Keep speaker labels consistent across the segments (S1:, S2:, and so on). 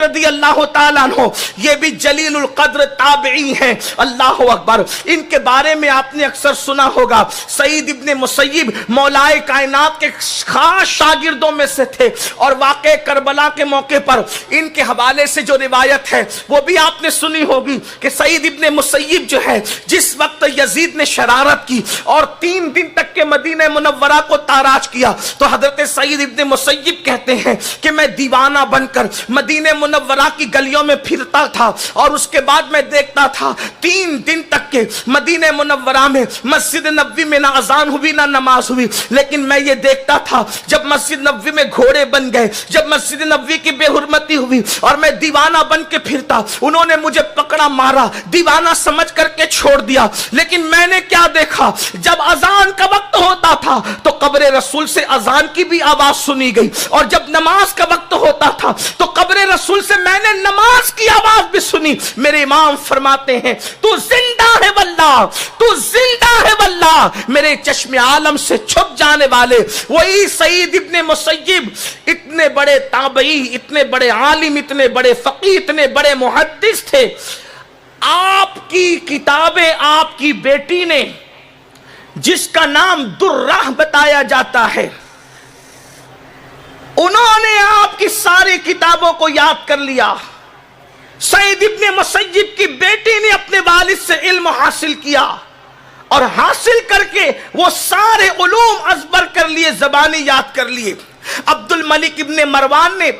S1: رضی اللہ تعالیٰ عنہ یہ بھی جلیل القدر تابعی ہیں، اللہ اکبر۔ ان کے بارے میں آپ نے اکثر سنا ہوگا، سعید ابن مسیب مولائے کائنات کے خاص شاگردوں میں سے تھے، اور واقع کربلا کے موقع پر ان کے حوالے سے جو روایت ہے وہ بھی آپ نے سنی ہوگی کہ سعید ابن مسیب جو ہے، جس وقت یزید نے شرارت کی اور 3 دن تک کے مدینہ منورہ کو تاراج کیا، تو حضرت سعید ابن مسیب کہتے ہیں کہ میں دیوانہ بن کر مدینہ منورہ کی گلیوں میں پھرتا تھا، اور اس کے بعد میں دیکھتا تھا 3 دن تک کے مدینہ منورہ میں مسجد نبوی میں نہ اذان ہوئی نہ نماز ہوئی، لیکن میں یہ دیکھتا تھا جب مسجد نبوی میں گھوڑے بن گئے، جب مسجد نبوی کی بے حرمتی ہوئی اور میں دیوانہ بن کے پھرتا، انہوں نے مجھے پکڑا مارا، دیوانہ سمجھ کر کے چھوڑ دیا۔ لیکن میں نے کیا دیکھا، جب اذان کا وقت ہوتا تھا تو قبر رسول سے اذان کی بھی آواز سنی گئی، اور جب نماز کا وقت ہوتا تھا تو قبر رسول سے میں نے نماز کی آواز بھی سنی۔ میرے امام فرماتے ہیں تو زندہ ہے واللہ، تو زندہ ہے واللہ، میرے چشم عالم سے چھپ جانے والے وہی سعید ابن مسیب، اتنے بڑے تابعی، اتنے بڑے عالم، اتنے بڑے فقیہ، اتنے بڑے محدث تھے۔ آپ کی کتابیں آپ کی بیٹی نے، جس کا نام درہ بتایا جاتا ہے، انہوں نے آپ کی ساری کتابوں کو یاد کر لیا۔ سعید ابن مسیب کی بیٹی نے اپنے والد سے علم حاصل کیا، اور حاصل کر کے وہ سارے علوم ازبر کر لیے، زبانی یاد کر لیے۔ عبد الملک ابن مروان نے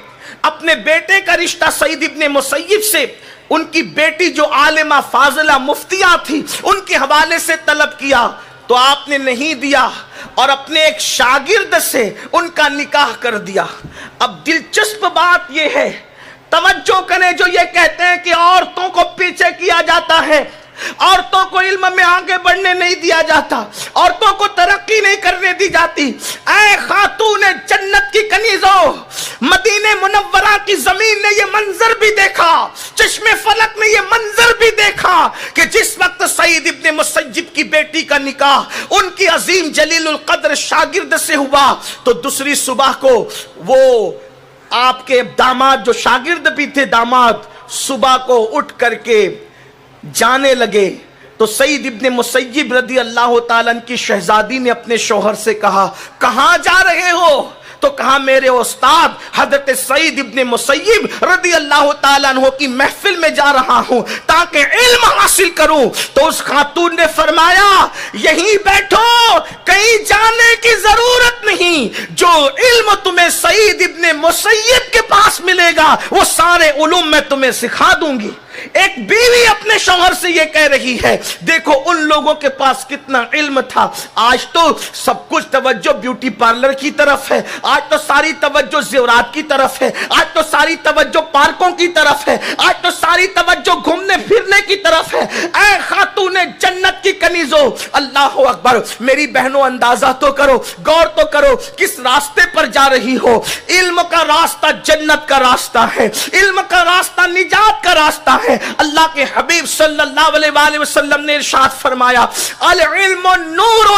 S1: اپنے بیٹے کا رشتہ سعید ابن مسیب سے ان کی بیٹی جو عالمہ فاضلہ مفتیہ تھی ان کے حوالے سے طلب کیا، تو آپ نے نہیں دیا، اور اپنے ایک شاگرد سے ان کا نکاح کر دیا۔ اب دلچسپ بات یہ ہے، توجہ کریں، جو یہ کہتے ہیں کہ عورتوں کو پیچھے کیا جاتا ہے، عورتوں کو علم میں آگے بڑھنے نہیں دیا جاتا، عورتوں کو ترقی نہیں کرنے دی جاتی۔ اے خاتون جنت کی کنیزوں، مدینہ منورہ کی زمین نے یہ منظر بھی دیکھا، چشم فلک نے یہ منظر بھی دیکھا کہ جس وقت سعید ابن مسیب کی بیٹی کا نکاح ان کی عظیم جلیل القدر شاگرد سے ہوا، تو دوسری صبح کو وہ آپ کے داماد، جو شاگرد بھی تھے داماد، صبح کو اٹھ کر کے جانے لگے، تو سعید ابن مسیب رضی اللہ تعالیٰ عنہ کی شہزادی نے اپنے شوہر سے کہا، کہاں جا رہے ہو؟ تو کہا میرے استاد حضرت سعید ابن مسیب رضی اللہ تعالیٰ عنہ کی محفل میں جا رہا ہوں تاکہ علم حاصل کروں۔ تو اس خاتون نے فرمایا، یہیں بیٹھو، کہیں جانے کی ضرورت نہیں، جو علم تمہیں سعید ابن مسیب کے پاس ملے گا وہ سارے علوم میں تمہیں سکھا دوں گی۔ ایک بیوی اپنے شوہر سے یہ کہہ رہی ہے، دیکھو ان لوگوں کے پاس کتنا علم تھا، آج تو سب کچھ توجہ بیوٹی پارلر کی طرف ہے، آج تو ساری توجہ زیورات کی طرف ہے، آج تو ساری توجہ پارکوں کی طرف ہے، آج تو ساری توجہ گھومنے پھرنے کی طرف ہے۔ اے خاتون جنت کی کنیزوں، اللہ اکبر، میری بہنوں اندازہ تو کرو، غور تو کرو، کس راستے پر جا رہی ہو۔ علم کا راستہ جنت کا راستہ ہے، علم کا راستہ نجات کا راستہ ہے۔ اللہ کے حبیب صلی اللہ علیہ وآلہ وسلم نے ارشاد فرمایا، العلم نور،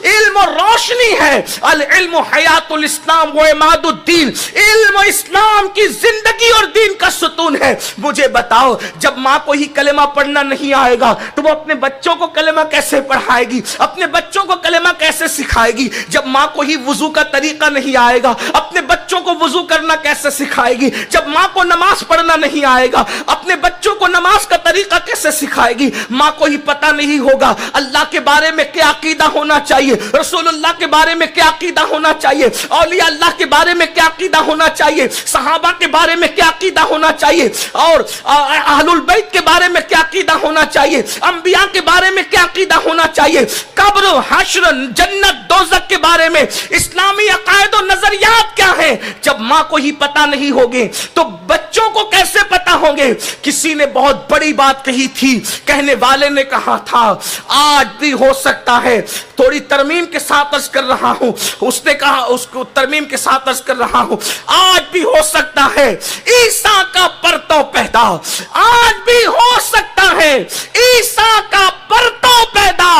S1: علم روشنی ہے، العلم حیات الاسلام و عماد الدین، علم اسلام کی زندگی اور دین کا ستون ہے۔ مجھے بتاؤ، جب ماں کو ہی کلمہ پڑھنا نہیں آئے گا تو وہ اپنے بچوں کو کلمہ کیسے پڑھائے گی، اپنے بچوں کو کلمہ کیسے سکھائے گی؟ جب ماں کو ہی وضو کا طریقہ نہیں آئے گا، اپنے بچوں کو وضو کرنا کیسے سکھائے گی؟ جب ماں کو نماز پڑھنا نہیں آئے گا، اپنے بچوں کو نماز کا طریقہ کیسے سکھائے گی؟ ماں کو ہی پتہ نہیں ہوگا اللہ کے بارے میں کیا عقیدہ ہونا چاہیے، رسول اللہ کے بارے میں کیا عقیدہ ہونا چاہیے، اولیاء اللہ کے بارے میں کیا عقیدہ ہونا چاہیے، صحابہ کے بارے میں کیا عقیدہ ہونا چاہیے، اور اہل البیت کے بارے میں کیا عقیدہ ہونا چاہیے، انبیاء کے بارے میں کیا عقیدہ ہونا چاہیے، قبر، حشر، جنت، دوزخ کے بارے میں اسلامی عقائد و نظریات کیا ہیں؟ جب ماں کو ہی پتہ نہیں ہوگے تو بچوں کو کیسے پتہ ہوں گے؟ کسی نے بہت بڑی بات کہی تھی، کہنے والے نے کہا تھا، آج بھی ہو سکتا ہے، تھوڑی ترمیم کے ساتھ عرض کر رہا ہوں، اس نے کہا، اس کو ترمیم کے ساتھ عرض کر رہا ہوں، آج بھی ہو سکتا ہے عیسیٰ کا پرتو پیدا، آج بھی ہو سکتا ہے ہے عیسیٰ کا پرتو پیدا،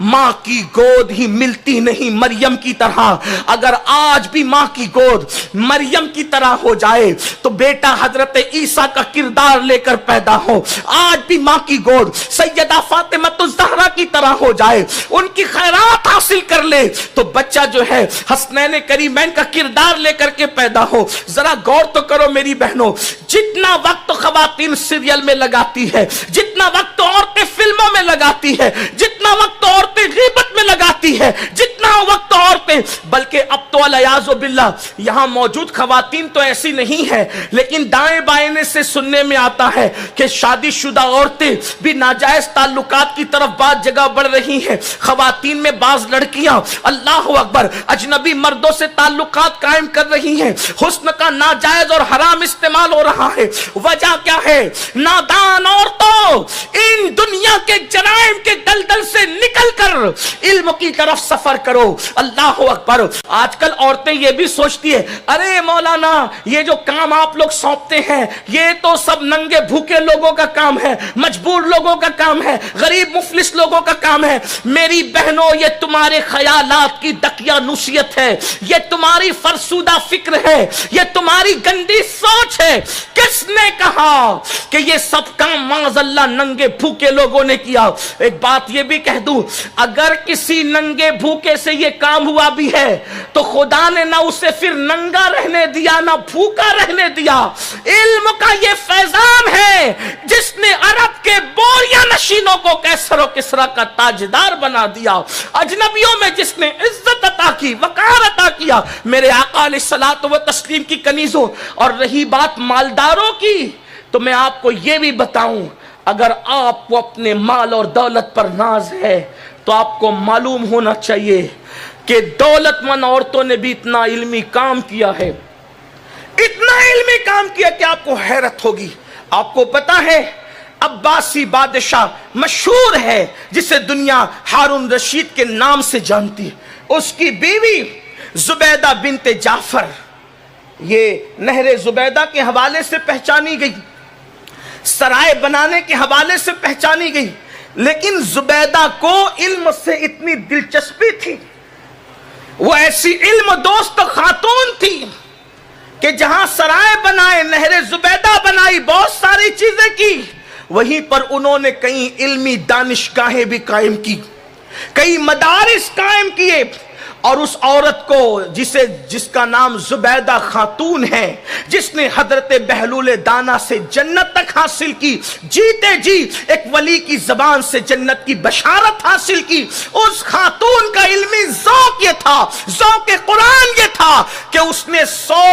S1: ماں کی گود ہی ملتی نہیں مریم کی طرح۔ اگر آج بھی ماں کی گود مریم کی طرح ہو جائے تو بیٹا حضرت عیسیٰ کا کردار لے کر پیدا ہو، آج بھی ماں کی گود سیدہ فاطمہ الزہرا کی طرح ہو جائے، ان کی خیرات حاصل کر لے تو بچہ جو ہے حسنین کریمین کا کردار لے کر کے پیدا ہو۔ ذرا غور تو کرو میری بہنوں، جتنا وقت خواتین سیریل میں لگاتی ہے، جتنا وقت عورتیں فلموں میں لگاتی ہے، جتنا وقت عورتیں غیبت میں لگاتی ہے، جتنا وقت عورتیں، بلکہ اب تو والعیاذ باللہ یہاں موجود خواتین تو ایسی نہیں ہے، لیکن دائیں بائیں سے سننے میں آتا ہے کہ شادی شدہ عورتیں بھی ناجائز تعلقات کی طرف بعض جگہ بڑھ رہی ہیں۔ خواتین میں بعض لڑکیاں اللہ اکبر اجنبی مردوں سے تعلقات قائم کر رہی ہیں، حسن کا ناجائز اور حرام استعمال ہو رہا ہے۔ وجہ کیا ہے؟ نادان عورتوں، ان دنیا کے جرائم کے دلدل سے نکل کر علم کی طرف سفر کرو۔ اللہ اکبر۔ آج کل عورتیں یہ بھی سوچتی ہے ارے مولانا یہ جو کام آپ لوگ سونپتے ہیں یہ تو سب ننگے بھوکے لوگوں کا کام ہے، مجبور لوگوں کا کام ہے، غریب مفلس لوگوں کا کام ہے۔ میری بہنوں یہ تمہارے خیالات کی دقیانوسیت ہے، یہ تمہاری فرسودہ فکر ہے، یہ تمہاری گندی سوچ ہے۔ کس نے کہا کہ یہ سب کام معاذ اللہ ننگے بھوکے لوگوں نے کیا؟ ایک بات یہ بھی کہہ دوں، اگر کسی ننگے بھوکے سے یہ کام ہوا بھی ہے تو خدا نے نہ اسے پھر ننگا رہنے دیا نہ بھوکا رہنے دیا۔ علم کا یہ فیضان ہے جس نے عرب کے بوریا نشینوں کو کیسر و کسرا کا تاجدار بنا دیا، اجنبیوں میں جس نے عزت عطا کی، وقار عطا کیا۔ میرے آقا علیہ الصلوۃ والتسلیم کی کنیزوں، اور رہی بات مالداروں کی تو میں آپ کو یہ بھی بتاؤں، اگر آپ کو اپنے مال اور دولت پر ناز ہے تو آپ کو معلوم ہونا چاہیے کہ دولت مند عورتوں نے بھی اتنا علمی کام کیا ہے، اتنا علمی کام کیا کہ آپ کو حیرت ہوگی۔ آپ کو پتا ہے عباسی بادشاہ مشہور ہے جسے دنیا ہارون رشید کے نام سے جانتی، اس کی بیوی زبیدہ بنت جعفر یہ نہر زبیدہ کے حوالے سے پہچانی گئی، سرائے بنانے کے حوالے سے پہچانی گئی، لیکن زبیدہ کو علم سے اتنی دلچسپی تھی، وہ ایسی علم دوست خاتون تھی کہ جہاں سرائے بنائے، نہر زبیدہ بنائی، بہت ساری چیزیں کی، وہیں پر انہوں نے کئی علمی دانشگاہیں بھی قائم کی، کئی مدارس قائم کیے، اور اس عورت کو جس کا نام زبیدہ خاتون ہے، جس نے حضرت بہلول دانا سے جنت تک حاصل کی، جیتے جی ایک ولی کی زبان سے جنت کی بشارت حاصل کی، اس خاتون کا علمی ذوق یہ تھا، ذوق قرآن یہ تھا کہ اس نے 100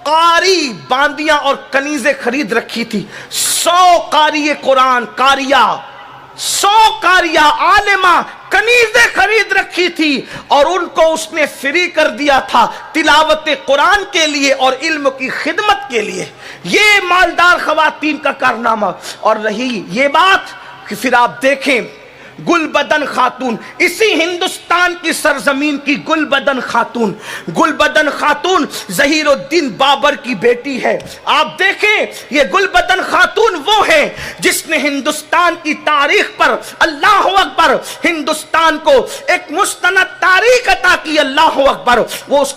S1: قاری باندیاں اور کنیزیں خرید رکھی تھی، 100 قاری قرآن قاریہ، 100 قاریہ عالمہ کنیزیں خرید رکھی تھی، اور ان کو اس نے فری کر دیا تھا تلاوت قرآن کے لیے اور علم کی خدمت کے لیے۔ یہ مالدار خواتین کا کارنامہ۔ اور رہی یہ بات کہ پھر آپ دیکھیں گل بدن خاتون، اسی ہندوستان کی سرزمین کی گل بدن خاتون، گل بدن خاتون ظہیر الدین بابر کی بیٹی ہے۔ آپ دیکھیں یہ گل بدن خاتون وہ ہے جس نے ہندوستان کی تاریخ پر اللہ اکبر ہندوستان کو ایک مستند تاریخ عطا کی۔ اللہ اکبر۔ وہ اس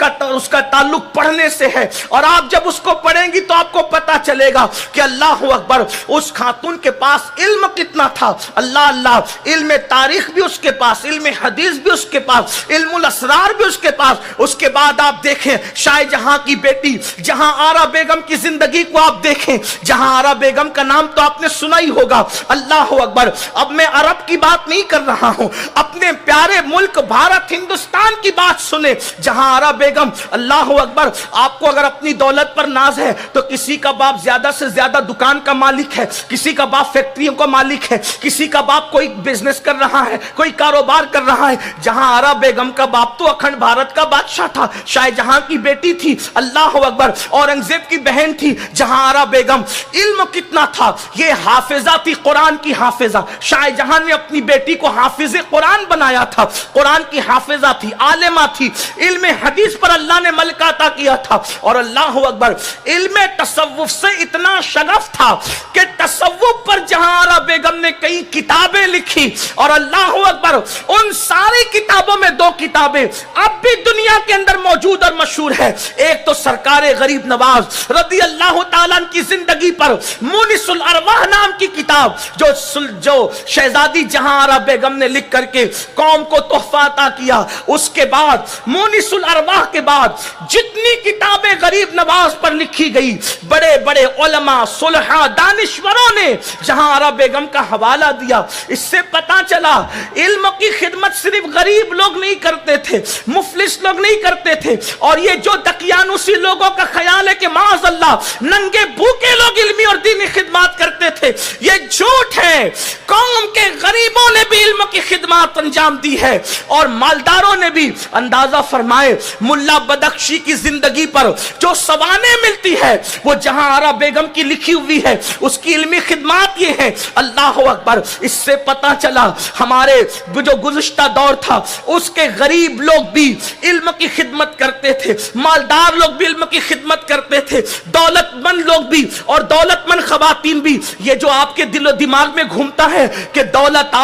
S1: کا تعلق پڑھنے سے ہے، اور آپ جب اس کو پڑھیں گی تو آپ کو پتا چلے گا کہ اللہ اکبر اس خاتون کے پاس علم کتنا تھا۔ اللہ اللہ، علم تاریخ بھی اس کے پاس، علم حدیث بھی اس کے پاس، علم الاسرار بھی اس کے پاس۔ اس کے بعد آپ دیکھیں شاہ جہاں کی بیٹی جہاں آرا بیگم کی زندگی کو آپ دیکھیں، جہاں آرا بیگم کا نام تو آپ نے سنا ہی ہوگا۔ اللہ اکبر۔ اب میں عرب کی بات نہیں کر رہا ہوں، اپنے پیارے ملک بھارت ہندوستان کی بات سنیں، جہاں آرا بیگم اللہ اکبر۔ آپ کو اگر اپنی دولت پر ناز ہے تو کسی کا باپ زیادہ سے زیادہ دکان کا مالک ہے، کسی کا باپ فیکٹریوں کا مالک ہے، کسی کا باپ کوئی بزنس بزنس کر رہا ہے، کوئی کاروبار کر رہا ہے. جہاں آرا بیگم کا باپ تو اکھنڈ بھارت کا بادشاہ تھا، شاہ جہاں کی بیٹی تھی، اللہ اکبر، اورنگزیب کی بہن تھی. جہاں آرا بیگم علم کتنا تھا، یہ حافظہ تھی، قرآن کی حافظہ. شاہ جہاں نے اپنی بیٹی کو حافظ قرآن بنایا تھا، قرآن کی حافظہ تھی، عالمہ تھی. علم حدیث پر اللہ نے ملکہ عطا کیا تھا. اور اللہ اکبر، علم تصوف سے اتنا شغف تھا کہ تصوف پر جہاں آرا بیگم نے کئی کتابیں لکھی. اور اللہ اکبر، ان ساری کتابوں میں 2 کتابیں اب بھی دنیا کے اندر موجود اور مشہور ہے. ایک تو سرکار غریب نواز رضی اللہ تعالیٰ کی زندگی پر مونس الارواح نام کی کتاب جو شہزادی جہاں آرا بیگم نے لکھ کر کے قوم کو تحفہ عطا کیا. اس کے بعد مونس الارواح کے بعد جتنی کتابیں غریب نواز پر لکھی گئی، بڑے بڑے علماء، صلحاء، دانشوروں نے جہاں آرا بیگم کا حوالہ دیا. اس سے پتا چلا علم کی خدمت صرف غریب لوگ نہیں کرتے تھے، مفلس لوگ نہیں کرتے تھے. اور یہ جو دقیانوسی لوگوں کا خیال ہے کہ معاذ اللہ ننگے بھوکے لوگ علمی اور دینی خدمات کرتے تھے، یہ جھوٹ ہے. قوم کے غریبوں نے بھی علم کی خدمات انجام دی ہے، اور مالداروں نے بھی. اندازہ فرمائے ملا بدخشی کی زندگی پر جو سوانح ملتی ہے وہ جہاں آرا بیگم کی لکھی ہوئی ہے. اس کی علمی خدمات یہ ہے. اللہ اکبر، اس سے پتا چلا ہمارے جو گزشتہ دور تھا اس کے غریب لوگ بھی علم کی خدمت کرتے تھے، مالدار لوگ بھی علم کی خدمت کرتے تھے، دولت مند لوگ بھی اور دولت مند خواتین بھی. یہ جو آپ کے دل و دماغ میں گھومتا ہے کہ دولت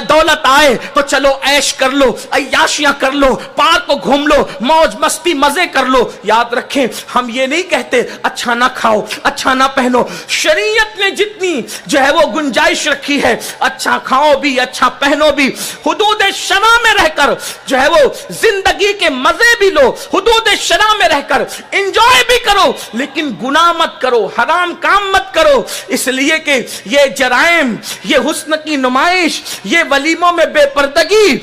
S1: دولت آئے تو چلو عیش کر لو، عیاشیاں کر لو، پارک کو گھوم لو، موج مستی مزے کر لو. یاد رکھیں، ہم یہ نہیں کہتے اچھا نہ کھاؤ، اچھا نہ پہنو. شریعت نے جتنی جو ہے وہ گنجائش رکھی ہے، اچھا کھاؤ بھی، اچھا پہنو بھی، حدود شرع میں رہ کر جو ہے وہ زندگی کے مزے بھی لو، حدود شرع میں رہ کر انجوائے بھی کرو، لیکن گناہ مت کرو، حرام کام مت کرو. اس لیے کہ یہ جرائم، یہ حسن کی نمائش، یہ ولیموں میں بے پردگی